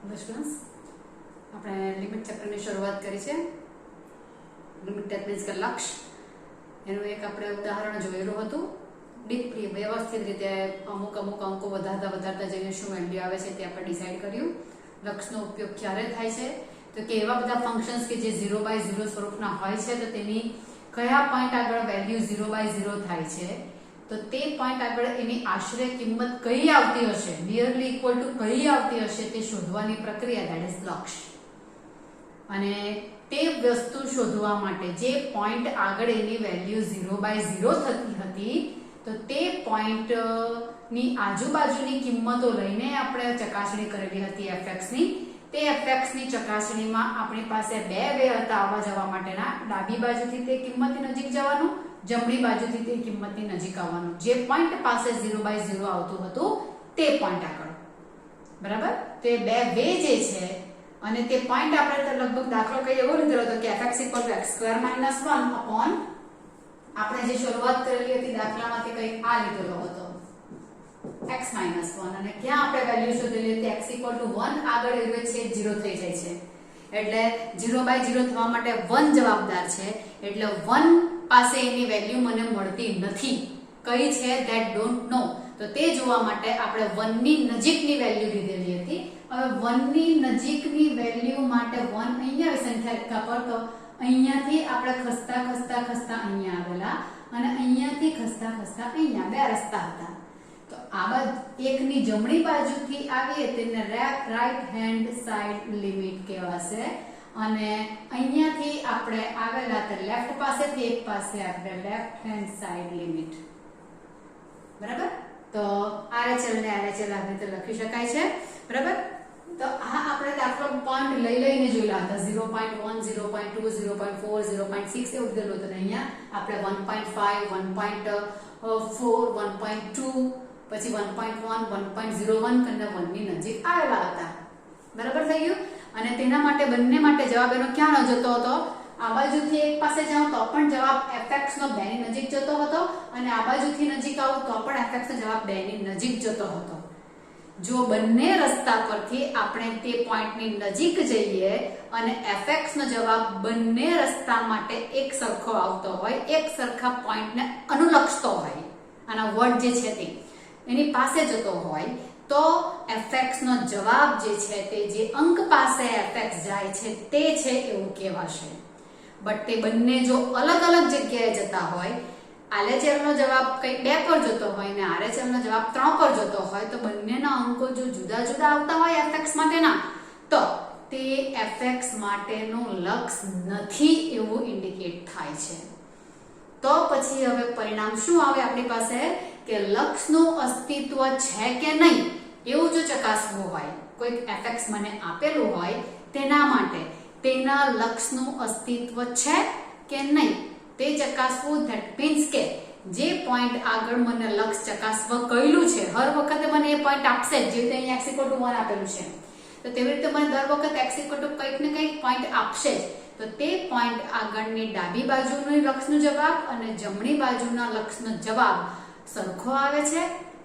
Hello students, આપણે limit ચેપ્ટરની શરૂઆત કરી છે. લિમિટ ધેટ મીન્સ કે લક્ષ્ય. એનું એક આપણે ઉદાહરણ જોયેલું હતું. ડીપલી વ્યવસ્થિત રીતે અમુક અંકો વધારતા જઈને શું વેલ્યુ આવે છે તે આપણે ડિસાઇડ કર્યું. લક્ષ્યનો ઉપયોગ ક્યારે થાય છે તો કે એવા બધા ફંક્શન્સ કે જે 0/0 સ્વરૂપના હોય છે તો તેની કયા પોઈન્ટ આગળ વેલ્યુ 0/0 થાય છે તો તે પોઈન્ટ આગળ એની આશરે કિંમત કઈ આવતી હશે, નિયરલી ઇક્વલ ટુ કઈ આવતી હશે તે શોધવાની પ્રક્રિયા ધેટ ઇઝ લક્ષ્ય. અને તે વસ્તુ શોધવા માટે જે પોઈન્ટ આગળ એની વેલ્યુ 0/0 થતી હતી તો તે પોઈન્ટ ની આજુબાજુની કિંમતો લઈને આપણે ચકાસણી કરેલી હતી fx ની. તે fx ની ચકાસણીમાં આપણી પાસે બે વે હતા આવવા જવા માટેના. ડાબી બાજુથી તે કિંમતની નજીક જવાનું, જમણી બાજુથી તે કિંમતની નજીક આવવાનું. જે પોઈન્ટ પાસે 0/0 આવતું હતું તે પોઈન્ટ આગળ, બરાબર. તે બે વે જે છે અને તે પોઈન્ટ આપણે લગભગ દાખલો કઈ એવો લીધેલો હતો કે fx = x² - 1 upon આપણે જે શરૂઆત કરેલી હતી દાખલામાંથી કઈ આ લીધેલો હતો x - 1 અને ક્યાં આપણે વેલ્યુ શોધેલી હતી x = 1 આગળ એ છે 0 થઈ જાય છે એટલે 0/0 થવા માટે 1 જવાબદાર છે. એટલે 1 પાસે એની વેલ્યુ મને મળતી નથી. કઈ છે ધેટ ડોન્ટ નો. તો તે જોવા માટે આપણે 1 ની નજીકની વેલ્યુ લીધેલી હતી. હવે 1 ની નજીકની વેલ્યુ માટે 1 અહીંયા સંખ્યા રેખા પર તો અહીંયાથી આપણે ખસતા અહીંયા આવેલા અને અહીંયાથી ખસતા અહીંયા બે રસ્તા હતા. તો આ બાજુ એકની જમણી બાજુથી આવીએ તેને રાઈટ હેન્ડ સાઈડ લિમિટ કહેવાશે અને અહીંયાથી આપણે આવેલા તો લેફ્ટ પાસેથી એક પાસે આપણે લેફ્ટ હેન્ડ સાઈડ લિમિટ, બરાબર. તો RHL ને RHL આ રીતે લખી શકાય છે, બરાબર. તો આ આપણે દાખલો પોઈન્ટ લઈને જોયેલા હતા 0.1 0.2 0.4 0.6 એવું દીધેલું હતું. અહીંયા આપણે 1.5 1.4 1.2 પછી 1.1 1.01 અને 1 ની નજીક આવેલા હતા, બરાબર થઈ ગયું. અને તેના માટે બંને માટે જવાબ એનો ક્યાં જતો હતો? આ બાજુથી એક પાસે જાઉં તો પણ જવાબ fx નો 2 ની નજીક જતો હતો અને આ બાજુથી નજીક આવું તો પણ fx નો જવાબ 2 ની નજીક જતો હતો. જો બંને રસ્તા પરથી આપણે તે પોઈન્ટની નજીક જઈએ અને fx નો જવાબ બંને રસ્તા માટે એક સરખો આવતો હોય, એક સરખા પોઈન્ટને અનુલક્ષતો હોય, આના વર્ડ જે છે તે એની પાસે જતો હોય તો fx નો જવાબ જે છે તે જે અંક પાસે fx જાય છે તે છે એવું કહેવાશે. બટ તે બંને જો અલગ અલગ જગ્યાએ જતા હોય, RHL નો જવાબ કઈ 2 પર જતો હોય ને RHL નો જવાબ 3 પર જતો હોય તો બંનેના અંકો જો જુદા જુદા આવતા હોય fx માટેના તો તે fx માટેનું લક્ષ્ય નથી એવું ઇન્ડિકેટ થાય છે. તો પછી હવે પરિણામ શું આવે આપણી પાસે કે લક્ષ્યનું અસ્તિત્વ છે કે નહીં એવું જો ચકાસવું હોય, કોઈ fx મને આપેલું હોય તેના માટે તેના લક્ષ્યનું અસ્તિત્વ છે કે નહીં તે ચકાસવું. ધેટ મીન્સ કે જે પોઈન્ટ આગળ મને લક્ષ્ય ચકાસવા કહેલું છે હર વખતે મને એ પોઈન્ટ આપશે જ. જે રીતે અહીંયા x = 1 આપેલું છે તો તેવી રીતે મને દર વખત x = કંઈક ને કંઈક પોઈન્ટ આપશે જ. તો તે પોઈન્ટ આગળની ડાબી બાજુનો લક્ષ્યનો જવાબ અને જમણી બાજુના લક્ષ્યનો જવાબ સરખો આવે છે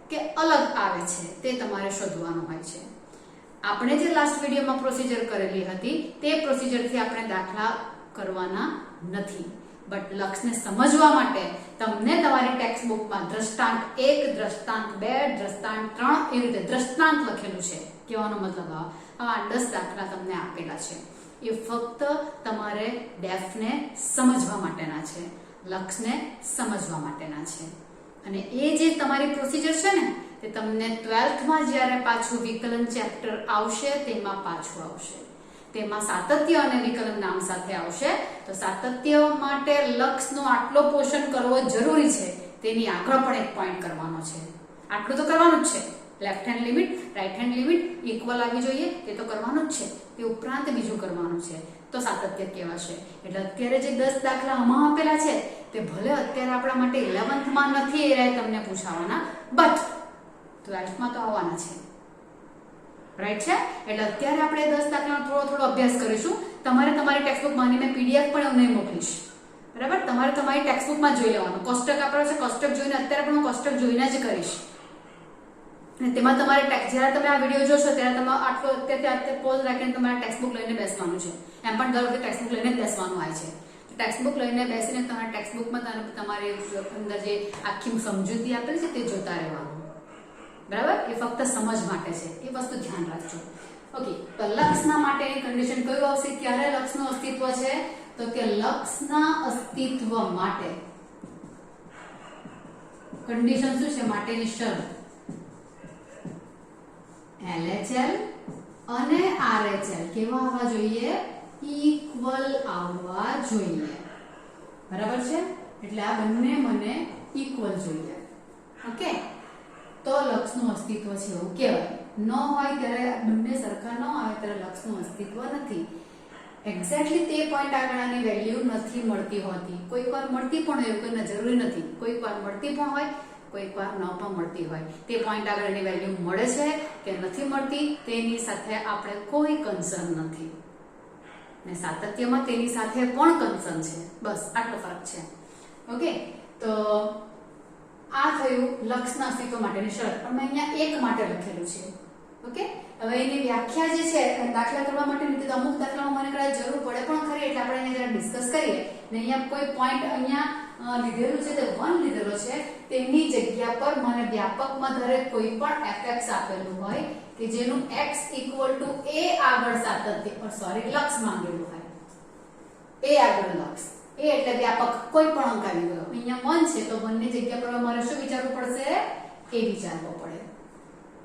કે અલગ આવે છે તે તમારે શોધવાનું હોય છે. આપણે જે લાસ્ટ વિડીયોમાં પ્રોસિજર કરેલી હતી તે પ્રોસિજરથી આપણે દાખલા કરવાના નથી. બટ લક્ષ્યને સમજવા માટે તમને તમારી ટેક્સ્ટ બુકમાં દ્રષ્ટાંત 1 દ્રષ્ટાંત 2 દ્રષ્ટાંત 3 એવી રીતે દ્રષ્ટાંત લખેલું છે. કહેવાનો મતલબ આ 10 દાખલા તમને આપેલા છે. એ ફક્ત તમારે ડેફને સમજવા માટેના છે, લક્ષ્યને સમજવા માટેના છે. અને એ જે તમારી પ્રોસિજર છે ને તે તમને 12th માં જ્યારે પાછું વિકલન ચેપ્ટર આવશે તેમાં પાછું આવશે. તેમાં સાતત્ય અને વિકલન નામ સાથે આવશે. તો સાતત્ય માટે લક્ષ્યનો આટલો પોષણ કરવો જરૂરી છે, તેની આગળ પણ એક પોઈન્ટ કરવાનો છે. આટલું તો કરવાનું જ છે. Left hand limit right hand limit equal આવી જોઈએ તે તો કરવાનું જ છે. તે ઉપરાંત બીજું કરવાનું છે તો સાતત્ય કહેવાશે. એટલે અત્યારે જે 10 દાખલા આમાં આપેલા છે તે ભલે અત્યારે આપણા માટે 11th માં નથી એ તમને પૂછાવાના, બટ 12th માં તો આવવાના છે, રાઈટ છે. એટલે અત્યારે આપણે 10 દાખલાનો થોડો અભ્યાસ કરીશું. તમારે તમારી ટેક્સ્ટ બુકમાં મેં PDF પણ એવું નહીં મોકલીશ, બરાબર. તમારે તમારી ટેક્સ્ટ બુકમાં જોઈ લેવાનું. કોષ્ટક આપેલો છે, કોષ્ટક જોઈને અત્યારે પણ હું કોષ્ટક જોઈને જ કરીશ. અને તેમાં તમારે જ્યારે તમે આ વિડીયો જોશો ત્યારે તમારે આટલો અત્યારે પોઝ રાખીને તમારે ટેક્સ્ટ બુક લઈને બેસવાનું છે. એમ પણ દર વખતે ટેક્સ્ટ બુક લઈને જ બેસવાનું હોય છે. ટેક્સ્ટ બુક લઈને બેસીને તમારે ટેક્સ્ટ બુકમાં તમારે અંદર જે આખી સમજૂતી આપેલી છે તે જોતા રહેવાનું. બરાબર? એ ફક્ત સમજ માટે છે. એ વસ્તુ ધ્યાન રાખજો. ઓકે, તો લક્ષના માટેની કન્ડિશન કયું આવશે? ક્યારે લક્ષનું અસ્તિત્વ છે? તો કે લક્ષના અસ્તિત્વ માટે કન્ડિશન શું છે? માટેની શરત LHL અને RHL કેવા આવવા જોઈએ? ઇક્વલ આવવા જોઈએ. બરાબર છે? એટલે આ બંને મને ઇક્વલ જોઈએ. ઓકે, તો લક્ષનું અસ્તિત્વ છે એવું કહેવાય. ન હોય ત્યારે બંને સરખા ન આવે ત્યારે લક્ષનું અસ્તિત્વ નથી. એક્ઝેક્ટલી તે પોઈન્ટ આગળની વેલ્યુ નથી મળતી હોતી. કોઈક વાર મળતી પણ હોય, કોઈને જરૂરી નથી. કોઈક વાર મળતી પણ હોય, કોઈક વાર ન પણ મળતી હોય. તે પોઈન્ટ આગળની વેલ્યુ મળે છે કે નથી મળતી તેની સાથે આપણે કોઈ કન્સર્ન નથી. ને સાતત્યમાં તેની સાથે પણ કન્સર્ન છે. બસ આટલો ફરક છે. ઓકે, તો આ થયું લક્ષના અસ્તિત્વ માટેની શરત. પણ મેં અહીંયા એક માટે લખેલું છે. ઓકે, હવે એની વ્યાખ્યા જે છે દાખલા કરવા માટે અમુક દાખલામાં મને કદાચ જરૂર પડે પણ ખરી, એટલે આપણે અહીંયા જરા ડિસ્કસ કરીએ. ને અહીંયા કોઈ પોઈન્ટ અહીંયા લીધેલું છે તે 1 લીધેલો છે, તેની જગ્યા પર મને વ્યાપકમાં ધારે કોઈ પણ fx આપેલું હોય કે જેનું x = a આગળ સાતત્ય લક્ષ માંગેલું હોય. a આગળ લક્ષ, a એટલે વ્યાપક કોઈ પણ અંક આવી ગયો. અહીંયા 1 છે તો 1 ની જગ્યા પર મારે શું વિચારવું પડશે? a વિચારવો પડે.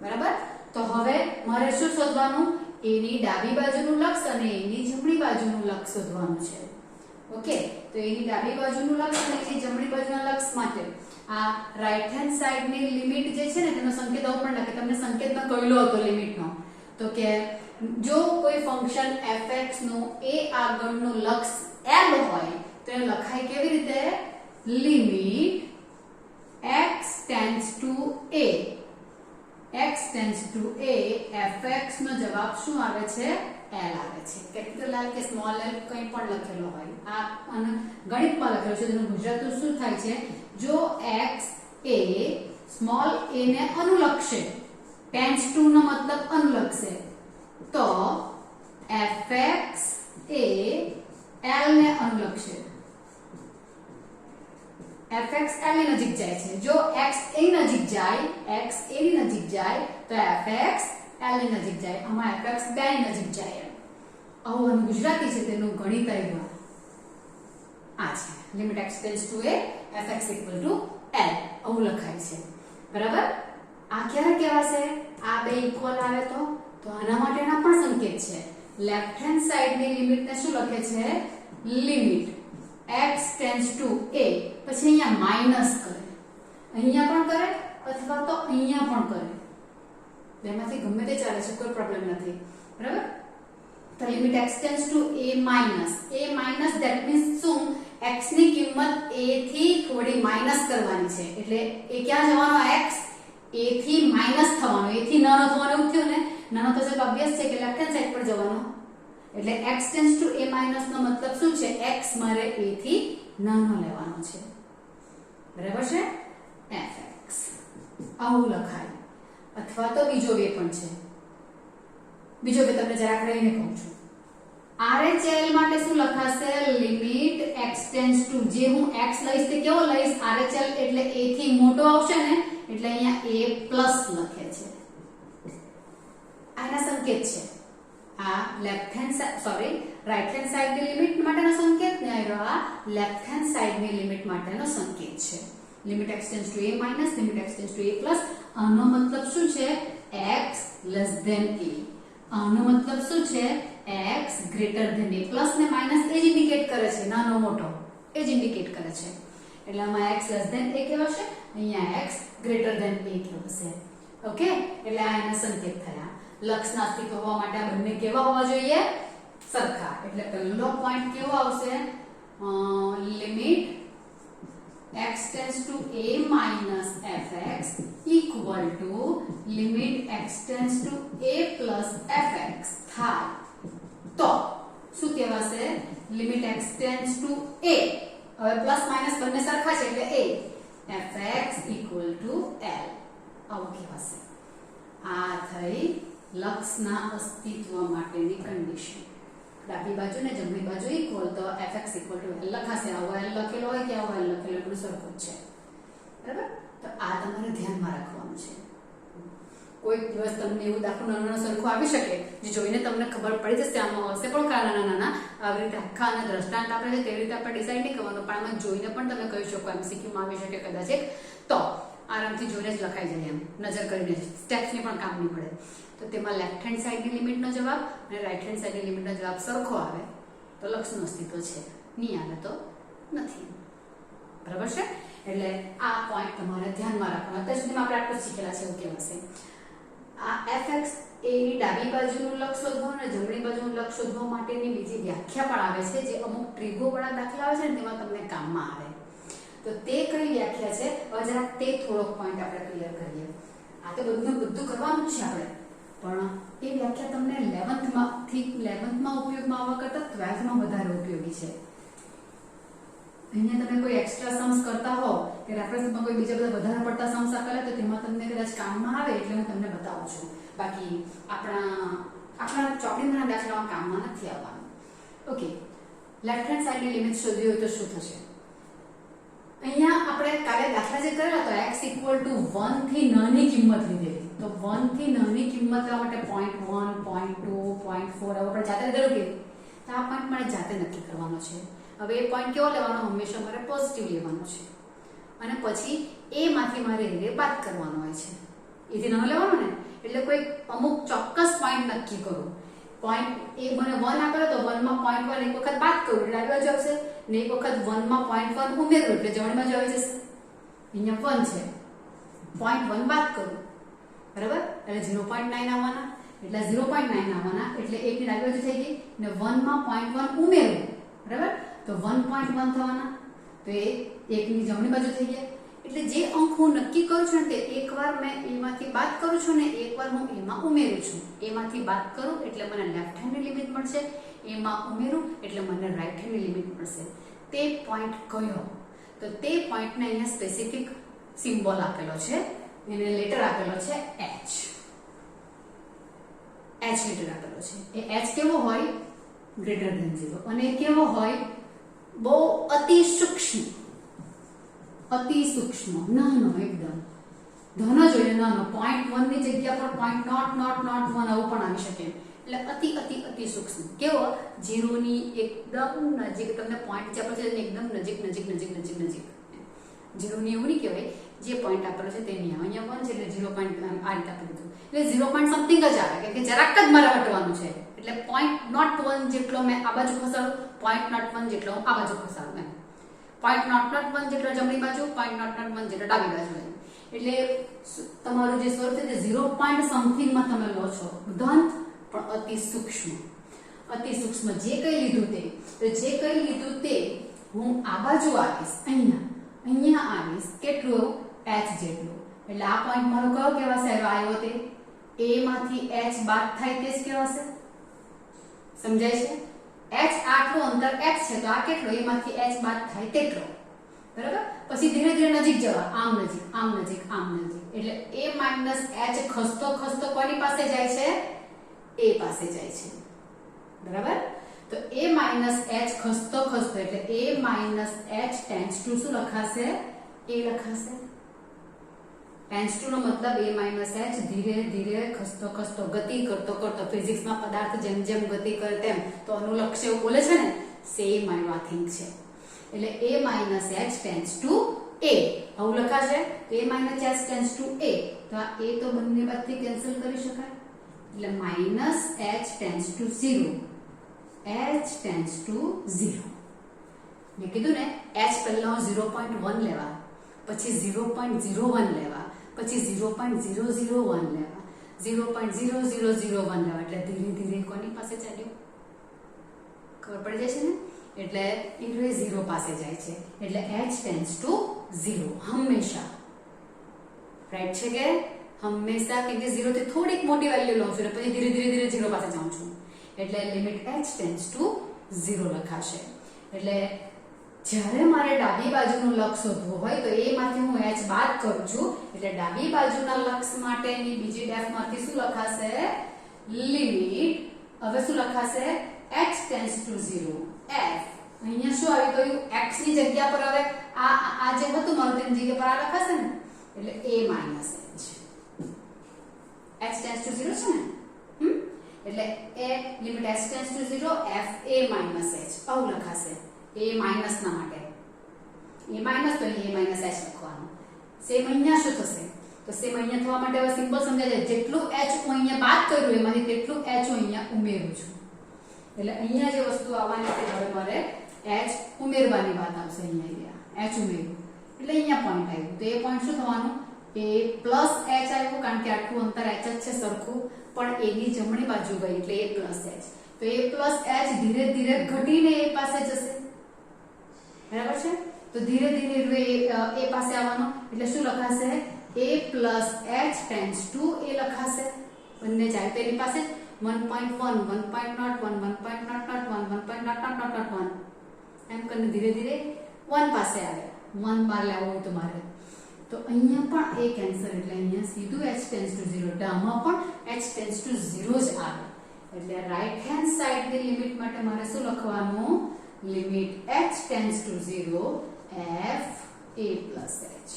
બરાબર? તો હવે મારે શું શોધવાનું? a ની ડાબી બાજુનું લક્ષ અને a ની જમણી બાજુનું લક્ષ શોધવાનું છે. ઓકે, તો a ની ડાબી બાજુનું લક્ષ અને a ની જમણી બાજુના લક્ષ માટે આ રાઈટ હેન્ડ સાઈડ ની લિમિટ જે છે ને તેનો સંકેત આવો પણ લખે. તમને સંકેતમાં કહેલો હતો લિમિટનો, તો કે જો કોઈ ફંક્શન fx નું a આગળનું લક્ષ l હોય તો એ લખાય કેવી રીતે? Limit x tends to a. x tends to a fx નો જવાબ શું આવે છે? l આવે છે. કેપિટલ L કે સ્મોલ l કંઈ પણ લખેલો હોય. આ ગણિતમાં લખેલું છે, તેનું ગુજરાતી શું થાય છે? જો x એ સ્મોલ a ને અનુલક્ષે, ટેન્ડ્સ ટુ નો મતલબ અનુલક્ષે, તો fx એ l ને અનુલક્ષે. fx l ની નજીક જાય છે. જો x a ની નજીક જાય, x a ની નજીક જાય તો fx l ની નજીક જાય. આમાં fx 2 ની નજીક જાય. આવું ગુજરાતી છે, તેનું ગણિત આવ્યું આ છે. Limit x tends to a fx = l આવું લખાય છે. બરાબર? આ ક્યારે કહેવાશે? આ બે ઇક્વલ આવે તો આના માટેના પણ સંકેત છે. લેફ્ટ હેન્ડ સાઈડ ની લિમિટ ને શું લખે છે? Limit x tends to a, પછી અહીંયા માઈનસ કરે. અહીંયા પણ કરે અથવા તો અહીંયા પણ કરે. બેમાંથી ગમે તે ચાલે છે, કોઈ પ્રોબ્લેમ નથી. બરાબર? તો limit x tends to a minus that means શું? x ની કિંમત a થી થોડી માઈનસ કરવાની છે. એટલે એ ક્યાં જવાનો? x a થી માઈનસ થવાનો, a થી નાનો થવાનો એવું થયું ને. નાનો થશે તો ઓબ્વિયસ છે કે લેફ્ટ હેન્ડ સાઈડ પર જવાનો. એટલે x tends to a minus નો મતલબ શું છે? x મારે a થી નાનો લેવાનો છે. બરાબર છે? fx આવું લખાય. અથવા તો બીજો વે પણ છે. બીજો વે તમને જરાક રહીને કહું છું. RHL માટે શું લખાશે? લિમિટ x ટેન્ડ્સ ટુ, જે હું x લઈશ તે કેવો લઈશ? RHL એટલે a થી મોટો આવશે ને, એટલે અહીંયા a+ લખે છે. આના સંકેત છે. આ left hand right hand side ની લિમિટ માટેનો સંકેત ને આ લેફ્ટ હેન્ડ સાઈડ ની લિમિટ માટેનો સંકેત છે. Limit x tends to a minus, limit x tends to a+. આનો મતલબ શું છે? x less than a. આનો મતલબ શું છે? x greater than a. Plus ને માઈનસ એ જ ઇન્ડિકેટ કરે છે, નાનો મોટો એ જ ઇન્ડિકેટ કરે છે. એટલે આમાં x લેસ ધેન a કહેવાશે, અહીંયા x ગ્રેટર ધેન a કહેવાશે. ઓકે, એટલે આ એના સંકેત થયા. લક્ષના અસ્તિત્વ હોવા માટે આ બંને કેવા હોવા જોઈએ? સરખા. એટલે પહેલો પોઈન્ટ કેવો આવશે? Limit x tends to a minus fx equal to limit x tends to a plus fx થાય તો શું કહેવાશે? Limit x tends to a, હવે પ્લસ માઈનસ બંને સરખા છે એટલે a, fx equal two l આવું કહેવાશે. આ થઈ લક્ષના અસ્તિત્વ માટેની કન્ડિશન. ડાબી બાજુ ને જમણી બાજુ ઇક્વલ તો fx ઇક્વલ ટુ l લખાશે. આવો l લખેલો હોય કે આવો l લખેલો એટલું સરખું જ છે. બરાબર? તો આ તમારે ધ્યાનમાં રાખવાનું છે. કોઈ દિવસ તમને એવું દાખલો નાનો સરખું આવી શકે જે જોઈને તમને ખબર પડી જશે આમાં હશે પણ નાના નાના આવી રીતે આખા અને દ્રષ્ટાંત આપણે છે તેવી રીતે આપણે ડિસાઈડ નહીં કરવાનું, પણ આમાં જોઈને પણ તમે કહી શકો એમસીક્યુમાં આવી શકે કદાચ. તો આરામથી જોઈને જ લખાઈ જાય એમ, નજર કરીને સ્ટેપ્સની પણ કામ નહીં પડે. તો તેમાં લેફ્ટ હેન્ડ સાઈડની લિમિટનો જવાબ અને રાઈટ હેન્ડ સાઈડની લિમિટનો જવાબ સરખો આવે તો લક્ષનું અસ્તિત્વ છે, નહીં આવે તો નથી. બરાબર છે? એટલે આ પોઈન્ટ તમારે ધ્યાનમાં રાખવાનો. અત્યાર સુધીમાં આપણે આટલું શીખેલા છે એવું કહેવાશે. આ fx એની ડાબી બાજુનું લક્ષ શોધવા અને જમણી બાજુનું લક્ષ શોધવા માટેની બીજી વ્યાખ્યા પણ આવે છે જે અમુક ટ્રીગો વાળા દાખલા આવે છે ને તેમાં તમને કામમાં આવે. તો તે કઈ વ્યાખ્યા છે હવે જરા તે થોડોક પોઈન્ટ આપણે ક્લિયર કરીએ. આ તો બધું કરવાનું છે આપણે, પણ એ વ્યાખ્યા તમને 11th માં ઉપયોગમાં આવવા કરતાં 12th માં વધારે ઉપયોગી છે. અહીંયા તમે કોઈ એક્સ્ટ્રા સમ્સ કરતા હો કે રેફરન્સમાં કોઈ બીજા બધા વધારે પડતા સમ્સ આપેલા તો તેમાં તમને કદાચ કામમાં આવે એટલે હું તમને બતાવું છું. બાકી આપણા ચોપડીના દાખલામાં કામમાં નથી આવવાનું. ઓકે, લેફ્ટ હેન્ડ સાઈડની લિમિટ શોધવી હોય તો શું થશે? અહીંયા આપણે કાલે દાખલા જે કરેલા તો x ઇક્વલ ટુ 1 થી નાની કિંમત લીધેલી. તો 1 થી નાની કિંમત લેવા માટે 0.1, 0.2, 0.4 આપણે જાતે લીધેલું કે તો આ પોઈન્ટ મારે જાતે નક્કી કરવાનો છે. હવે એ પોઈન્ટ કેવો લેવાનો? હંમેશા મારે પોઝિટિવ લેવાનો છે અને પછી a માંથી મારે એ બાદ કરવાનો હોય છે. એથી નાનો લેવાનો ને એટલે કોઈ અમુક ચોક્કસ પોઈન્ટ નક્કી કરો. પોઈન્ટ એ મને 1 આપેલો તો 1 માં 0.1 એક વખત બાદ કરું એટલે આવી બાજુ આવશે ને એક વખત 1 માં 0.1 ઉમેરું એટલે જમણી બાજુ આવી જશે. અહીંયા 1 છે, 0.1 બાદ કરું, બરાબર? એટલે 0.9 આવવાના એટલે 0.9 આવવાના એટલે 1 ની ડાબી બાજુ થઈ ગઈ ને 1 માં 0.1 ઉમેરું, બરાબર? તો 1.1 થવાના તો એ 1 ની જમણી બાજુ થઈ ગયા. એટલે જે અંક હું નક્કી કરું છું ને તે એકવાર મેં a માંથી બાદ કરું છું ને એકવાર હું a માં ઉમેરું છું. a માંથી બાદ કરું એટલે મને લેફ્ટ હેન્ડની લિમિટ મળશે, a માં ઉમેરું એટલે મને રાઈટ હેન્ડની લિમિટ મળશે. તે પોઈન્ટ કયો? તો તે પોઈન્ટને અહીંયા સ્પેસિફિક સિમ્બોલ આપેલો છે, એને લેટર આપેલો છે h. h લેટર આપેલો છે. એ h કેવો હોય? Greater than 0. અને કેવો હોય? બહુ અતિ સૂક્ષ્મ, નાનો એકદમ. ધન જોઈએ નાનો. 0.1 ની જગ્યા પર 0.001 આવું પણ આવી શકે. એટલે અતિ સૂક્ષ્મ. કેવો? 0 ની એકદમ નજીક. તમને પોઈન્ટ જે આપેલો છે એકદમ નજીક. 0 ની એવું નહીં કહેવાય, જે પોઈન્ટ આપેલો છે તે નહીં આવે. અહીંયા 1 છે એટલે 0. આ રીતે આપી દીધું એટલે 0. સમથિંગ જ આવે કે જરાક જ મારે હટવાનું છે. એટલે 0.01 જેટલો મેં આ બાજુ ખસાડું, 0.01 જેટલો આ બાજુ ખસાડું એમ. 0.01 જેટલો જમણી બાજુ, 0.01 જેટલો ડાબી બાજુ એમ. એટલે તમારું જે સ્વર છે તે 0. સમથિંગ માં તમે લો છો. ધન પણ અતિ સૂક્ષ્મ. જે કઈ લીધું તે હું આ બાજુ આવીશ, અહીંયા આવીશ કેટલું? h જેટલું. એટલે આ પોઈન્ટ મારો કયો કહેવાશે? આવ્યો તે a માંથી h બાદ થાય તે જ કહેવાશે. સમજાય છે? h આટલું અંતર h છે તો આ કેટલો? a માંથી h બાદ થાય તેટલો, બરાબર? પછી ધીરે ધીરે નજીક જવા, આમ નજીક. એટલે a માઈનસ h ખસતો કોની પાસે જાય છે? a પાસે જાય છે, બરાબર? તો a માઈનસ h ખસતો એટલે a minus h tends to શું લખાશે? a લખાશે. ટેન્ડ્સ ટુ નો મતલબ a માઈનસ h ધીરે ધીરે ખસતો ગતિ કરતો ફિઝિક્સમાં પદાર્થ જેમ ગતિ કરે તેમ તો અનુલક્ષ એવું બોલે છે ને, સેમ આ થિંગ છે. એટલે a minus h tends to a આવું લખાશે. તો a minus h tends to a તો આ a તો બંને બાજુથી કેન્સલ કરી શકાય એટલે minus h tends to 0. h tends to 0. મેં કીધું ને h પહેલા 0.1 લેવા, પછી 0.01 લેવા, પછી 0.001 લેવા, 0.0001 લેવા. એટલે ધીરે ધીરે કોની પાસે ચાલ્યું? ખબર પડી જશે ને? એટલે એ 0 પાસે જાય છે. એટલે h ટેન્ડ્સ ટુ 0 હંમેશા. રાઈટ છે કે? હંમેશા. કેમ કે 0 થી થોડીક મોટી વેલ્યુ લઉં છું પછી ધીરે ધીરે 0 પાસે જાઉં છું એટલે લિમિટ h ટેન્ડ્સ ટુ 0 લખાશે. એટલે જ્યારે મારે ડાબી બાજુનું લક્ષ શોધવું હોય તો એમાંથી હું h બાદ કરું છું એટલે ડાબી બાજુના લક્ષ માટેની બીજી ડેફમાંથી શું લખાશે લિમિટ હવે શું લખાશે h ટેન્ડ્સ ટુ 0 f અહીંયા શું આવી ગયું x ની જગ્યા પર હવે આ જે હતું મારું તેની જગ્યા પર આ લખાશે ને એટલે a minus h tends to 0 છે ને એટલે a limit h tends to 0 f a minus h આવું લખાશે a માઈનસ ના માટે a માઈનસ તો a માઈનસ h લખવાનું સેમ અહીંયા શું થશે તો સેમ અહીંયા થવા માટે હવે સિમ્બલ સમજાય છે જેટલું h હું અહીંયા બાદ કર્યું એમાંથી તેટલું h હું અહીંયા ઉમેરું છું એટલે અહીંયા જે વસ્તુ આવવાની છે હવે મારે h ઉમેરવાની વાત આવશે અહીંયા h ઉમેર્યું એટલે અહીંયા પોઈન્ટ આવ્યું તો એ પોઈન્ટ શું થવાનું a પ્લસ h આવ્યું કારણ કે આટલું અંતર h જ છે સરખું પણ a ની જમણી બાજુ ગઈ એટલે a પ્લસ h તો a પ્લસ h ધીરે ધીરે ઘટીને a પાસે જશે બરાબર છે તો ધીરે ધીરે a પાસે આવવાનો એટલે શું લખાશે a plus h tends to a લખાશે બંને જાય તો એની પાસે 1.1 1.01 1.01 એમ કરીને ધીરે ધીરે 1 પાસે આવે 1 બાર લેવો હોય તો મારે તો અહીંયા પણ a કેન્સલ એટલે અહીંયા સીધું h ટેન્ડ્સ ટુ 0 એટલે આમાં પણ h ટેન્ડ્સ ટુ 0 જ આવે એટલે રાઈટ હેન્ડ સાઈડ ની લિમિટ માટે મારે શું લખવાનું limit h tends to 0 f a plus h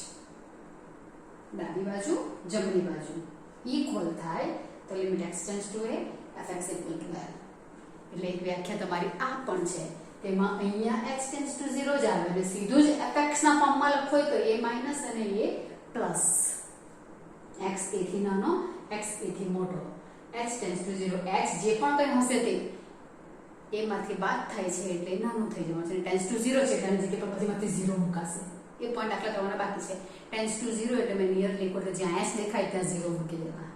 ડાબી બાજુ જમણી બાજુ ઇક્વલ થાય તો limit x tends to a fx equal two l એટલે એક વ્યાખ્યા તમારી આ પણ છે તેમાં અહીંયા h ટેન્ડ્સ ટુ 0 જ આવે અને સીધું જ fx ના ફોર્મમાં લખો તો a માઈનસ અને a પ્લસ x a થી નાનો x a થી મોટો h ટેન્ડ્સ ટુ 0 h જે પણ કંઈ હશે તે a માંથી બાદ થાય છે એટલે નાનું થઈ જવાનું છે ટેન્ડ્સ ટુ 0 છે એટલે જગ્યા પર બધીમાંથી 0 મુકાશે એ પોઈન્ટ દાખલા કરવાના બાકી છે ટેન્ડ્સ ટુ 0 એટલે મેં નિયરલી કોડ જ્યાં h દેખાય ત્યાં 0 મૂકી દેવા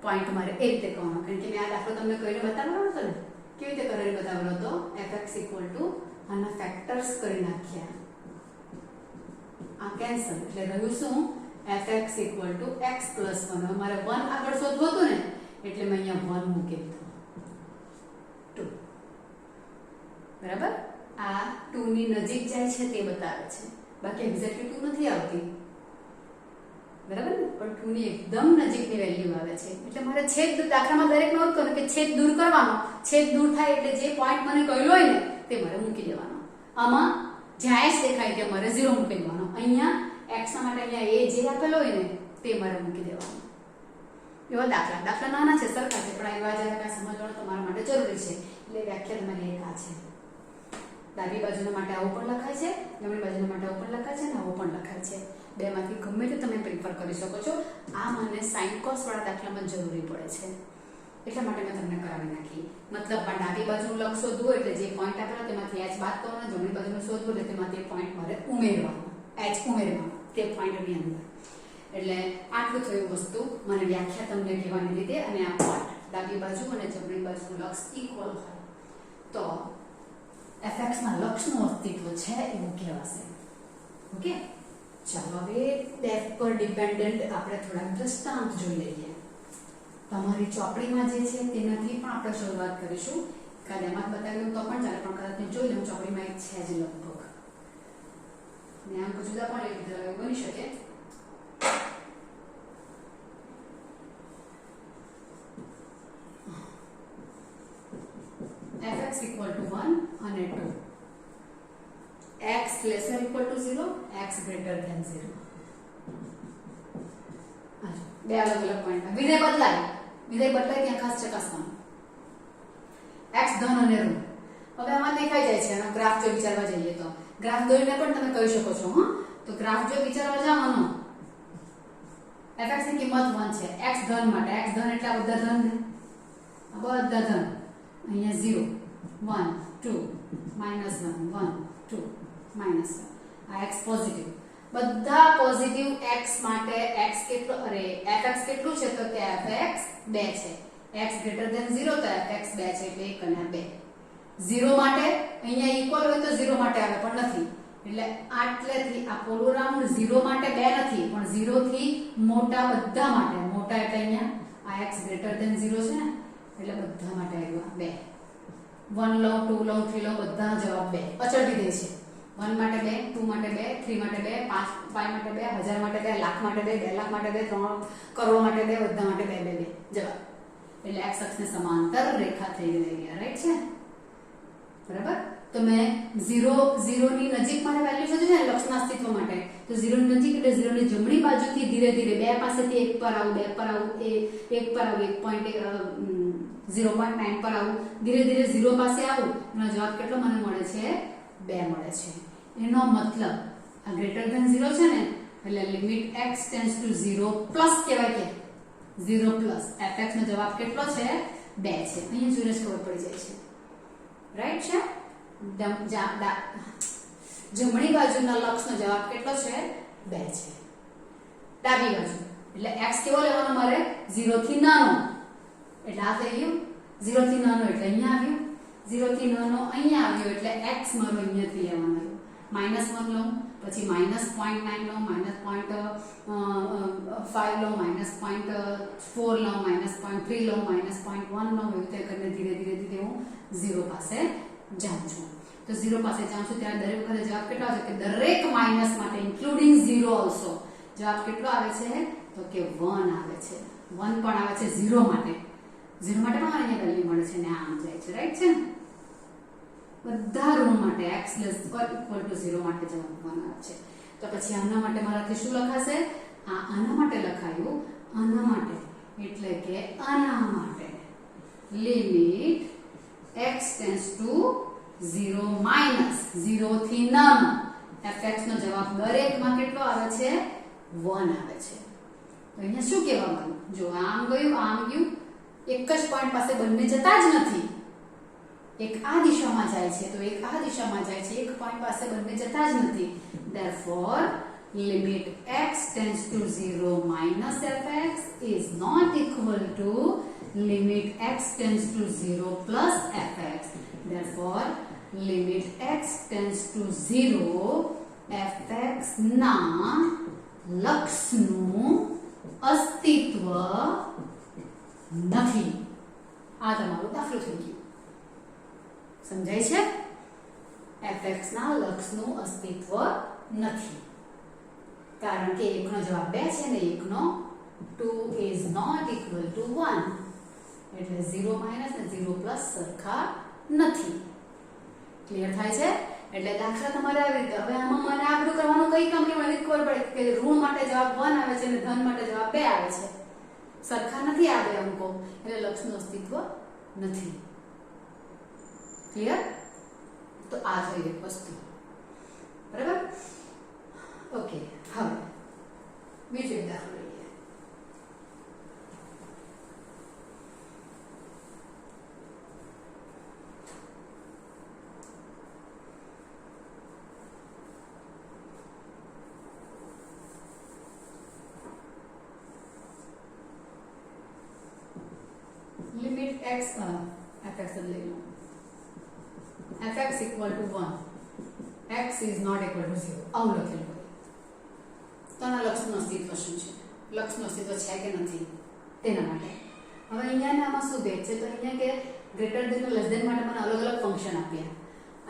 પોઈન્ટ મારે એ રીતે કરવાનો કારણ કે મેં આ દાખલો તમને કહીને બતાવવાનો હતો ને કેવી રીતે કરીને બતાવવાનો હતો fx ઇક્વલ ટુ આના ફેક્ટર્સ કરી નાખ્યા આ કેન્સલ એટલે રહ્યું શું fx equal two x plus 1 હવે મારે 1 આગળ શોધવું હતું ને એટલે મેં અહીંયા 1 મૂકી દીધું 2 બરાબર આ 2 ની નજીક જાય છે તે બતાવે છે બાકી એક્ઝેક્ટલી 2 નથી આવતી બરાબર ને પણ 2 ની એકદમ નજીકની વેલ્યુ આવે છે એટલે મારે છેદ દાખલામાં દરેક નોટ કરો કે છેદ દૂર કરવાનો છેદ દૂર થાય એટલે જે પોઈન્ટ મને કહ્યો હોય ને તે મારે મૂકી દેવાનો આમાં જ્યાં h દેખાય ત્યાં મારે 0 મૂકી દેવાનો અહીંયા x ના માટે અહીંયા a જે આપેલો હોય ને તે મારે મૂકી દેવાનો એવા દાખલા નાના છે સરખા છે પણ એવા જરા સમજવાનું તમારા માટે જરૂરી છે એટલે વ્યાખ્યા તમારી એક આ છે ડાબી બાજુના માટે આવું પણ લખાય છે જમણી બાજુના માટે આવું પણ લખાય છે અને આવું પણ લખાય છે બેમાંથી ગમે તે તમે પ્રિફર કરી શકો છો આ મને સાઇન કોસ વાળા દાખલામાં જરૂરી પડે છે એટલા માટે મેં તમને કરાવી નાખી મતલબ ડાબી બાજુનું લક્ષ શોધવું એટલે જે પોઈન્ટ આપેલો તેમાંથી h બાદ કરવાનો જમણી બાજુનું શોધવું એટલે તેમાંથી પોઈન્ટ મારે ઉમેરવાનો h ઉમેરવાનો તે પોઈન્ટની અંદર એટલે આટલું થયું વસ્તુ મને વ્યાખ્યા તમને કહેવાની લીધે અને આ પોઈન્ટ ડાબી બાજુ અને જમણી બાજુનું લક્ષ ઇક્વલ હોય તો fx ના લક્ષનું અસ્તિત્વ છે એવું કહેવાશે ઓકે ચાલો હવે ડેફ પર ડિપેન્ડન્ટ આપણે થોડા દ્રષ્ટાંત જોઈ લઈએ તમારી ચોપડીમાં જે છે તેનાથી પણ આપણે શરૂઆત કરીશું કાયદામાં બતાવ્યું તો પણ ચાલે પણ કદાચ જોઈ લઉં ચોપડીમાં એક છે જ લગભગ ને આમ જુદા પણ એક બની શકે fx equal to 1 અને 2 x lesser equal to 0 x greater than 0 બે અલગ અલગ પોઈન્ટ વિધેય બદલાય ત્યાં ખાસ ચકાસવાનું x ધન અને ઋણ હવે આમાં દેખાઈ જાય છે આનો ગ્રાફ જો વિચારવા જઈએ તો ગ્રાફ દોરીને પણ તમે કહી શકો છો હા તો ગ્રાફ જો વિચારવા જાવ fx ની કિંમત 1 છે x ધન માટે x ધન એટલે આ બધા ધન અહીંયા 0 1 2 -1 1 2 -1 આ x પોઝિટિવ બધા પોઝિટિવ x માટે x કેટલો અરે fx કેટલું છે તો કે fx 2 છે x ગ્રેટર ધેન 0 તો fx 2 છે એટલે 1 અને 2 0 માટે અહીંયા ઇક્વલ હોય તો 0 માટે આવે પણ નથી એટલે આટલેથી આ પોલો રાઉન્ડ 0 માટે 2 નથી પણ 0 થી મોટા બધા માટે મોટા એટલે અહીંયા આ x ગ્રેટર ધેન 0 છે ને એટલે બધા માટે આવ્યું 2 1 લો 2 લો 3 લો બધા જવાબ 2 અચળ વિધેય છે 1 માટે 2, 2 માટે 2, 3 માટે 2, 5 માટે 2, 1000 માટે 2, લાખ માટે 2, 2 લાખ માટે 2, 3 કરોડ માટે 2, બધા માટે 2 2 2 જવાબ. એટલે x અક્ષને સમાંતર રેખા થઈ ગઈ, રાઈટ છે બરાબર. તો મેં 0 ની નજીક મારે વેલ્યુ શોધવી છે ને લક્ષના અસ્તિત્વ માટે. તો 0 ની નજીક એટલે 0 ની જમણી બાજુથી ધીરે ધીરે 2 પાસેથી 1 પર આવું, 2 પર આવું, 1 પર આવું, 0.9 પર આવું, ધીરે ધીરે 0 પાસે આવું. એનો જવાબ કેટલો મને મળે છે? 2 મળે છે. એનો મતલબ આ ગ્રેટર ધેન 0 છે ને એટલે limit x tends to 0 plus કહેવાય કે 0 પ્લસ fx નો જવાબ કેટલો છે? 2 છે. અહીં જોઈને જ ખબર પડી જાય છે, રાઈટ છે. જમણી બાજુના લક્ષનો જવાબ કેટલો છે? 2 છે. ડાબી બાજુ એટલે x કેવો લેવાનો મારે? 0 થી નાનો. એટલે આ થઈ ગયું 0 થી નાનો એટલે અહીંયા આવ્યું, 0 થી નાનો અહીંયા આવ્યો એટલે x મારો અહીંયાથી લેવાનો આવ્યો. -1 લઉં, પછી -0.9 લઉં, -0.5 લઉં, -0.4 લઉં, -0.3 લઉં, -0.1 લઉં. એવી રીતે કરીને ધીરે ધીરે હું 0 પાસે જાઉં છું. તો 0 પાસે જાઉં છું ત્યારે દરેક વખતે જવાબ કેટલો આવે છે? કે દરેક માઇનસ માટે ઇન્ક્લુડિંગ 0 ઓલસો જવાબ કેટલો આવે છે? તો કે 1 આવે છે. 1 પણ આવે છે 0 માટે. 0 માટે પણ અહીંયા વેલ્યુ મળે છે ને આમ જાય છે, રાઈટ છે ને. બધા ઋણ માટે x ≤ 0 માટે જવાબ 1 આવે છે. તો પછી આના માટે મારાથી શું લખાશે? આના માટે લખાયું, આના માટે એટલે કે આના માટે limit x tends to 0 minus 0 થી નાનો fx નો જવાબ દરેકમાં કેટલો આવે છે? 1 આવે છે. તો અહીંયા શું કહેવા માંગુ? જો આમ ગયું, આમ ગયું, એક જ પોઈન્ટ પાસે બંને જતા જ નથી. એક આ દિશામાં જાય છે તો એક આ દિશામાં જાય છે, એક પોઈન્ટ પાસે બંને જતા જ નથી. therefore limit x tends to 0 minus fx is not equal to limit x tends to 0 plus fx. therefore limit x tends to 0 fx ના લક્ષનું અસ્તિત્વ નથી. આ તમારું દાખલો થઈ ગયો. સમજાય છે? fx ના લક્ષનું અસ્તિત્વ નથી કારણ કે એકનો જવાબ 2 છે ને એકનો 2 is not equal to 1 એટલે 0 માઈનસ ને 0 પ્લસ સરખા નથી. ક્લિયર થાય છે? એટલે દાખલા તમારે આવી રીતે. હવે આમાં મને આગળ કરવાનું કઈ કામ નહીં, મને ખબર પડે કે ઋણ માટે જવાબ 1 આવે છે અને ધન માટે જવાબ 2 આવે છે. સરખા નથી આ બે અંકો એટલે લક્ષનું અસ્તિત્વ નથી. ક્લિયર? તો આ થઈ એક વસ્તુ, બરાબર? ઓકે, હવે બીજો એક દાખલો લઈએ. લિમિટ x fx લઈ લો. fx equal to 1 x is not equal to 0 આવું લખેલું હોય તો આના લક્ષનું અસ્તિત્વ શું છે? લક્ષનું અસ્તિત્વ છે કે નથી તેના માટે. હવે અહીંયા આમાં શું ભેદ છે? તો અહીંયા કે ગ્રેટર ધેન લેસ ધેન માટે મને અલગ અલગ ફંક્શન આપ્યા.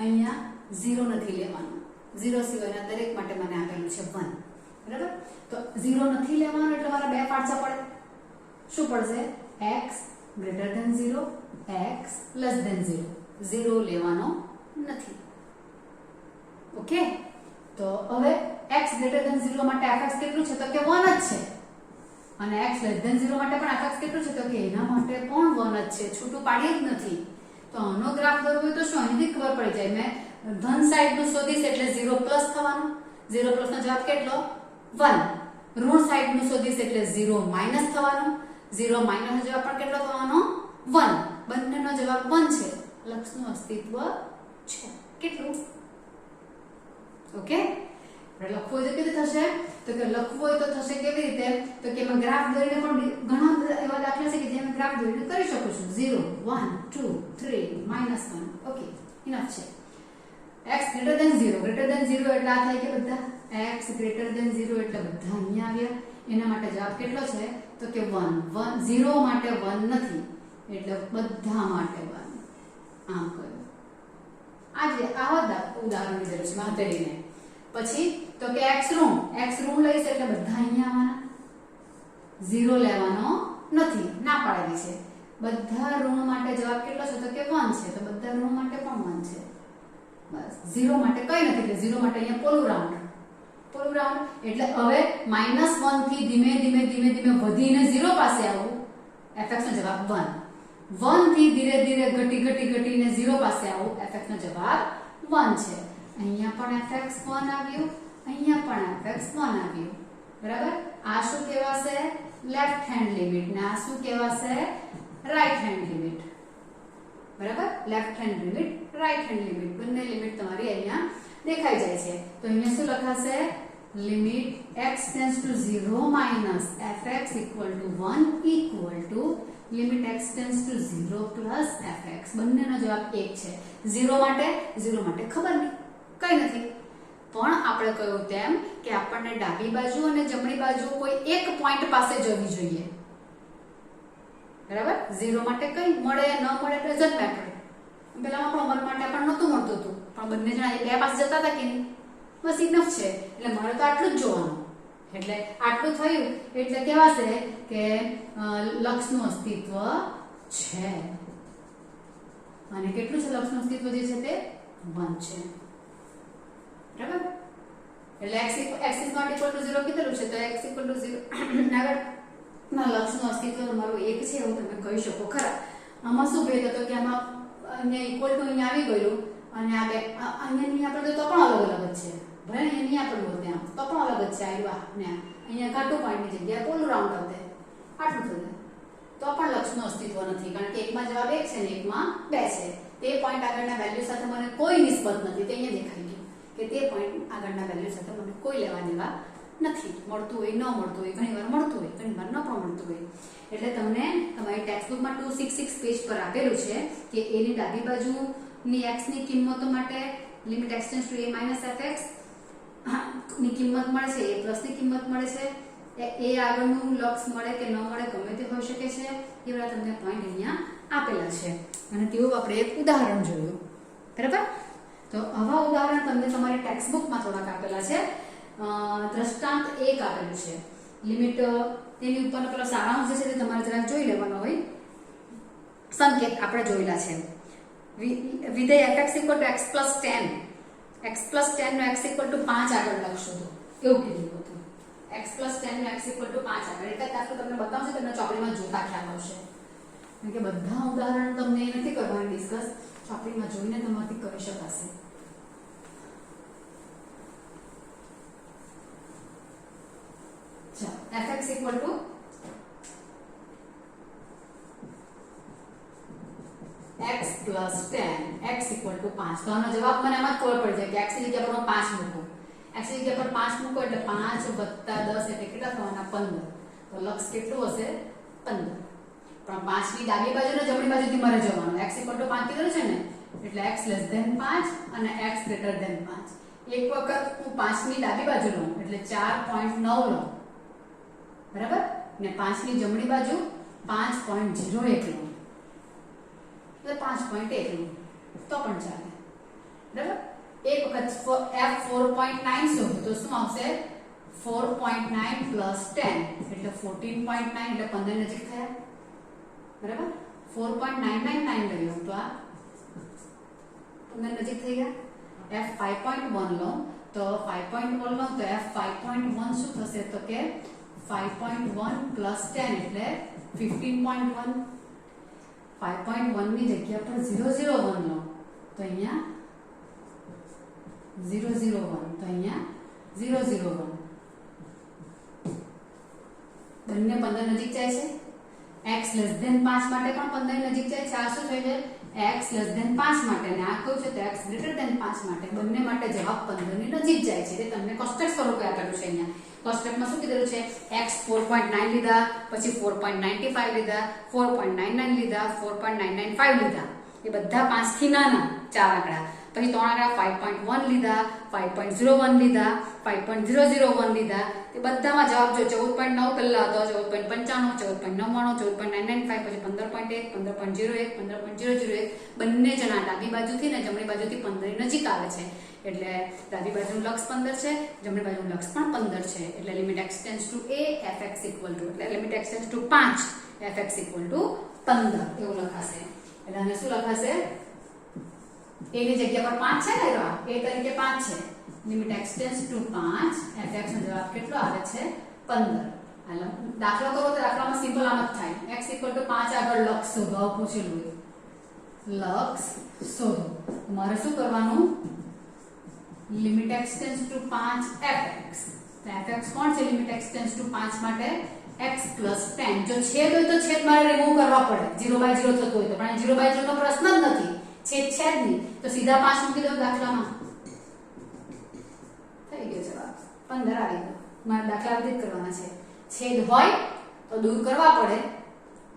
અહીંયા 0 નથી લેવાનું, 0 સિવાયના દરેક માટે મને આપેલું છે 1, બરાબર? તો 0 નથી લેવાનું એટલે મારા બે પાડછા પડે. શું પડશે? x greater than 0, x less than 0. 0 લેવાનો નથી. ઓકે, તો હવે x greater than 0 માટે fx કેટલું છે? તો કે 1 જ છે. અને x less than 0 માટે પણ fx કેટલું છે? તો કે એના માટે પણ 1 જ છે. છૂટું પાડી જ નથી. તો આનો ગ્રાફ દોરવો હોય તો શું અહીંથી ખબર પડી જાય? મેં ધન સાઈડનું શોધીશ એટલે 0 પ્લસ થવાનું. 0 પ્લસ નો જવાબ કેટલો? 1. ઋણ સાઈડનું શોધીશ એટલે 0 માઈનસ થવાનું. 0 માઈનસ નો જવાબ પણ કેટલો થવાનો? 1. બંનેનો જવાબ 1 છે. લક્ષનું અસ્તિત્વ છે. કેટલું? ઓકે, લખવું હોય તો કેવી થશે? તો કે લખવું હોય તો થશે કેવી રીતે? તો કે મેં ગ્રાફ દોરીને પણ ઘણા એવા દાખલા છે કે જે મેં ગ્રાફ દોરીને કરી શકું છું. 0 1 2 3 -1. ઓકે, ઇનફ છે. x greater than 0 એટલે આ થાય કે બધા x greater than 0 એટલે બધા અહીંયા આવ્યા. એના માટે જવાબ કેટલો છે? તો કે 1. 0 માટે 1 નથી એટલે બધા માટે 1. આમ કર્યું. આવા ઉદાહરણ લીધેલું છે માતેરીને. પછી તો કે x ઋણ લઈશ એટલે બધા અહીંયા આવવાના, 0 લેવાનો નથી, ના પાડેલી છે. બધા ઋણ માટે જવાબ કેટલો છે તો કે 1 છે, તો બધા ઋણ માટે પણ 1 છે. બસ 0 માટે કઈ નથી, એટલે 0 માટે અહીંયા પોલું રાઉન્ડ એટલે હવે -1 થી ધીમે ધીમે વધીને 0 પાસે આવું. fx નો જવાબ 1 થી ધીરે ધીરે ઘટીને 0 પાસે આવું. fx નો જવાબ 1 છે. અહીંયા પણ fx 1 આવ્યું, અહીંયા પણ fx 1 આવ્યું. બરાબર. આ શું કહેવાશે? લેફ્ટ હેન્ડ લિમિટ ને આ શું કહેવાશે? Right hand limit. બરાબર. Left hand limit, right hand limit, બંને લિમિટ તમારી અહીંયા દેખાઈ જાય છે. તો અહીંયા શું લખાશે? Limit x tends to 0 minus fx equal to 1 equal to limit x tends to 0 plus fx. બંનેનો જવાબ 1 છે. 0 માટે ખબર નહીં, કઈ નથી. પણ આપણે કહ્યું તેમ કે આપણને ડાબી બાજુ અને જમણી બાજુ કોઈ એક પોઈન્ટ પાસે જવી જોઈએ. બરાબર. 0 માટે કઈ મળે ન મળે ડઝન્ટ મેટર. પેલામાં પણ 1 માટે પણ નહોતું મળતું હતું, પણ બંને જણા બે પાસે જતા હતા કે નહીં, બસ ઇનફ છે. એટલે મારે તો આટલું જ જોવાનું. એટલે આટલું થયું એટલે કહેવાશે કે લક્ષનું અસ્તિત્વ છે. અને કેટલું છે લક્ષનું અસ્તિત્વ જે છે તે 1 છે. બરાબર. એટલે x is not equal to 0 કીધેલું છે, તો x equal to 0 આગળ ના લક્ષનું અસ્તિત્વ તમારું 1 છે એવું તમે કહી શકો ખરા. આમાં શું ભેદ હતો કે આમાં અહીંયા ઇક્વલ ટુ અહીંયા આવી ગયું અને આ બે અહીંયા નહીં આપણે તો પણ અલગ જ છે. ભલે અહીંયા નહીં આપણું હોત ત્યાં તો પણ અલગ જ છે. આવ્યા ને અહીંયા ઘાટું પોઈન્ટની જગ્યાએ પોલું રાઉન્ડ આવતે આટલું થયું તો પણ લક્ષનું અસ્તિત્વ નથી, કારણ કે એકમાં જવાબ 1 છે ને એકમાં 2 છે. તે પોઈન્ટ આગળના વેલ્યુ સાથે મને કોઈ નિસ્બત નથી. તે અહીંયા દેખાઈ ગયું કે તે પોઈન્ટ આગળના વેલ્યુ સાથે મને કોઈ લેવા દેવા નથી. મળતું હોય ન મળતું હોય, ઘણીવાર મળતું હોય, ઘણીવાર ન પણ મળતું હોય. એટલે તમને તમારી ટેક્સ્ટબુકમાં 266 પેજ પર આપેલું છે કે a ની ડાબી બાજુની x ની કિંમતો માટે limit x tends to a - fx ની કિંમત મળે છે, a પ્લસ ની કિંમત મળે છે, એ આગળનું લક્ષ મળે કે ન મળે ગમે તે હોઈ શકે છે. એ બધા તમને પોઈન્ટ અહીંયા આપેલા છે અને તેવું આપણે એક ઉદાહરણ જોયું. બરાબર. તો આવા ઉદાહરણ તમને તમારી ટેક્સ્ટબુકમાં થોડાક આપેલા છે. દ્રષ્ટાંત 1 આપેલું છે. લિમિટ તેની ઉપરનો પેલો સારાંશ જે છે તે તમારે જરાક જોઈ લેવાનો હોય. સંકેત આપણે જોયેલા છે. વિધેય fx = x + 10 x + 10 નો x = 5 આગળ લખશો તો એવું કીધું હતું. x + 10 નો x = 5 આગળ. એટલે દાખલો તમને બતાવશે, તમને ચોપડીમાં જોતા ખ્યાલ આવશે. કારણ કે બધા ઉદાહરણ તમને એ નથી કરવાની ડિસ્કસ, ચોપડીમાં જોઈને તમારાથી કરી શકાશે. fx = x + 10 x = 5. તો આનો જવાબ મને આમાં ખબર પડી જાય કે x ની જગ્યા પર 5 મૂકો. x ની જગ્યા પર 5 મૂકો એટલે 5 + 10 એટલે કેટલા થવાના? 15. તો લક્ષ કેટલું હશે? 15. પણ 5 ની ડાબી બાજુ ને જમણી બાજુથી મારે જવાનું. x = 5 કીધું છે ને, એટલે x <5 અને x > 5. એક વખત હું 5 ની ડાબી બાજુ લઉં એટલે 4.9 લઉં. બરાબર. ને 5 ની જમણી બાજુ 5.01 લઉં એટલે 5.1 લઉં તો પણ ચાલે. બરાબર. એક વખત f 4.9 શોધો તો શું આવશે? 4.9 + 10 એટલે 14.9 એટલે 15 નજીક થયા. બરાબર. 4.999 લઈએ તો આ 15 નજીક થઈ ગયા. f 5.1 લો તો 5.1 લો તો f 5.1 શું થશે તો કે 5.1 + 10 એટલે 15.1. 5.1 ની જગ્યા પર 001 લો તો અહીંયા 001 તો અહીંયા 001. બંને 15 નજીક જાય છે. x <5 માટે પણ 15 નજીક જાય છે. આ શું થઈ જાય? x <5 માટે અને આ કયું છે તો x <5 માટે. બંને માટે જવાબ 15 ની નજીક જાય છે. એટલે તમને કોષ્ટક સ્વરૂપે આપેલું છે. અહીંયા કોષ્ટકમાં શું કીધેલું છે? x 4.9 લીધા, પછી 4.95 લીધા, 4.99 લીધા, 4.995 લીધા. એ બધા 5 થી નાના ચાર આંકડા. પછી 3 આંકડા 5.1 લીધા, 5.01 લીધા, 5.001 લીધા. તે બધામાં જવાબ જો 14.9 પહેલા હતો, 14.95, 14.99, 14.995, પછી 15.1, 15.01, 15.001 બંને જણા ડાબી બાજુથી ને જમણી બાજુથી 15 ની નજીક આવે છે. એટલે ડાબી બાજુનું લક્ષ 15 છે, જમણી બાજુનું લક્ષ પણ 15 છે. એટલે limit x tends to a fx equal to એટલે limit x tends to 5 fx equal to 15 એવું લખાશે. એટલે આને શું લખાશે? a ની જગ્યા પર 5 છે ને, a તરીકે 5 છે. Limit x tends to 5 fx નો જવાબ કેટલો આવે છે? 15. હાલો દાખલો કરો તો દાખલામાં સિમ્પલ આમ જ થાય. x ઇક્વલ ટુ 5 આગળ લક્ષ શોધવા પૂછેલું હોય. લક્ષ શોધો. તમારે શું કરવાનું? Limit x tends to 5 fx. તો fx કોણ છે લિમિટ x ટેન્ડ્સ ટુ 5 માટે? x + 10. જો છેદ હોય તો છેદ મારે રિમૂવ કરવા પડે, 0/0 થતો હોય તો, પણ 0/0 નો પ્રશ્ન જ નથી, છેદ છે જ નહીં. તો સીધા 5 મૂકી દો દાખલામાં, થઈ ગયો જવાબ 15 આવી ગયો. મારે દાખલા વિધિત કરવાના છે. છેદ હોય તો દૂર કરવા પડે,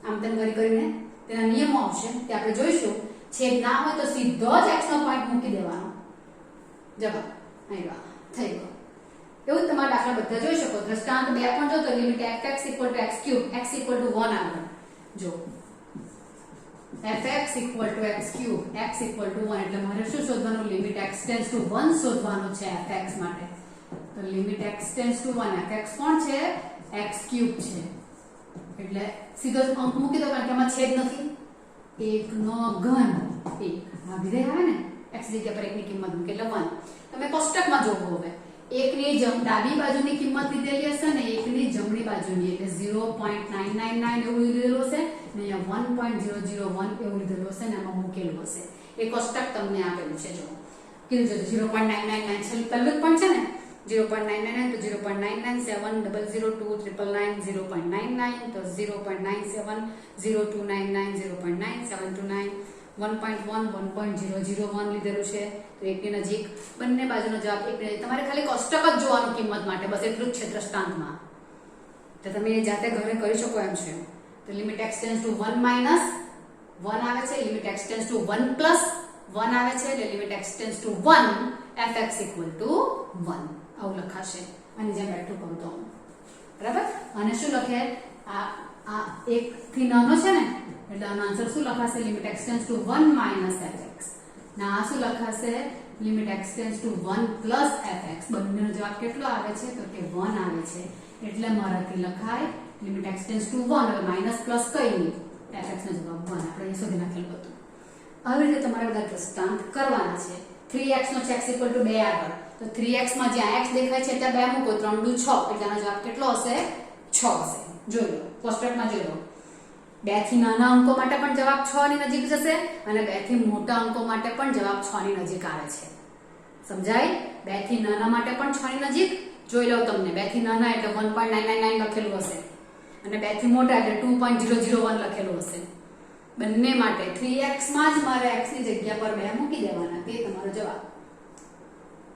આમ તેમ કરીને તેના નિયમો આવશે તે આપણે જોઈશું. છેદ ના હોય તો સીધો જ x નો પોઈન્ટ મૂકી દેવાનો. જવાબ આવ્યો, થઈ ગયો. એવું તમારા દાખલા બધા જોઈ શકો. દ્રષ્ટાંત 2 પણ જો તો લિમિટ fx = x3, x = 1 આગળ જો fx = x3, x = 1 એટલે મારે શું શોધવાનું? લિમિટ x ટેન્ડ્સ ટુ 1 શોધવાનું છે fx માટે. તો limit x tends two 1 fx કોણ છે? x3 છે. એટલે સીધો જ અંક મૂકી દો કારણ કે આમાં છેદ નથી. 1 નો ઘન 1 આ વિધેય આવે ને, x જગ્યા પર 1 ની કિંમત મૂકે એટલે 1. તમે કોષ્ટકમાં જોવો હવે 1 ની ડાબી બાજુની કિંમત લીધેલી હશે ને 1 ની જમણી બાજુની એટલે 0.999 એવું લીધેલું હશે ને અહીંયા 1.001 એવું લીધેલું હશે ને આમાં મૂકેલું હશે. એ કોષ્ટક તમને આપેલું છે. જો કીધું છે 0.999 છે પહેલું જ પણ છે ને 0.999 તો 0.997002999 0.99 તો 0.970299 0.9729 1.1 1.001 લીધેલું છે. તો એકની નજીક બંને બાજુનો જવાબ એક નજીક. તમારે ખાલી કોષ્ટક જ જોવાનું કિંમત માટે, બસ એટલું જ છે દ્રષ્ટાંતમાં. તો તમે જાતે ઘરે કરી શકો એમ છે. તો લિમિટ x ટેન્ડ્સ ટુ 1 - 1 આવે છે, લિમિટ x ટેન્ડ્સ ટુ 1 + 1 આવે છે એટલે limit x tends two 1 fx = 1 આવું લખાશે. આની જેમ બેઠું કહું તો બરાબર. અને શું લખે? આ 1 થી નાનો છે ને એટલે આનો આન્સર શું લખાશે? Limit x tends two 1 - fx. ના આ શું લખાશે? Limit x tends two 1 + fx. બંનેનો જવાબ કેટલો આવે છે? તો કે 1 આવે છે. એટલે મારાથી લખાય લિમિટ x ટેન્ડ્સ ટુ 1 એટલે માઈનસ પ્લસ કઈ નહીં, fx નો જવાબ 1 આપણે અહીં શોધી નાખેલું હતું. આવી રીતે તમારે બધા દ્રષ્ટાંત કરવાના છે. 3x નો છે x = 2 આગળ તો 3x માં જ્યાં x દેખાય છે ત્યાં 2 મૂકો, 3 × 6 એટલે આનો જવાબ કેટલો હશે? 6 હશે. જોઈ લો કોષ્ટકમાં જોઈ લો. 2 થી નાના અંકો માટે પણ જવાબ 6 ની નજીક જશે અને 2 થી મોટા અંકો માટે પણ જવાબ 6 ની નજીક આવે છે. સમજાય? 2 થી નાના માટે પણ 6 ની નજીક. જોઈ લો તમને 2 થી નાના એટલે 1.999 લખેલું હશે અને 2 થી મોટા એટલે 2.001 લખેલું હશે. બંને માટે 3x માં જ મારે x ની જગ્યા પર 2 મૂકી દેવાના, તે તમારો જવાબ.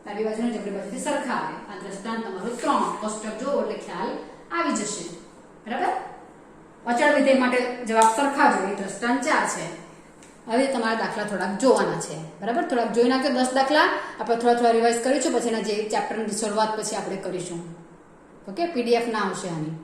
ડાબી બાજુ અને જમણી બાજુથી સરખા આવે. આ દ્રષ્ટાંત તમારું 3 કોષ્ટક જોવો એટલે ખ્યાલ આવી જશે. બરાબર. અચળ વિધેય માટે જવાબ સરખા જ હોય. દ્રષ્ટાંત 4 છે. હવે તમારા દાખલા થોડાક જોવાના છે. બરાબર. થોડાક જોઈ નાખો 10 દાખલા આપણે થોડા રિવાઇઝ કરીશું, પછી એના જે ચેપ્ટરની શરૂઆત પછી આપણે કરીશું. ઓકે. PDF ના આવશે આની.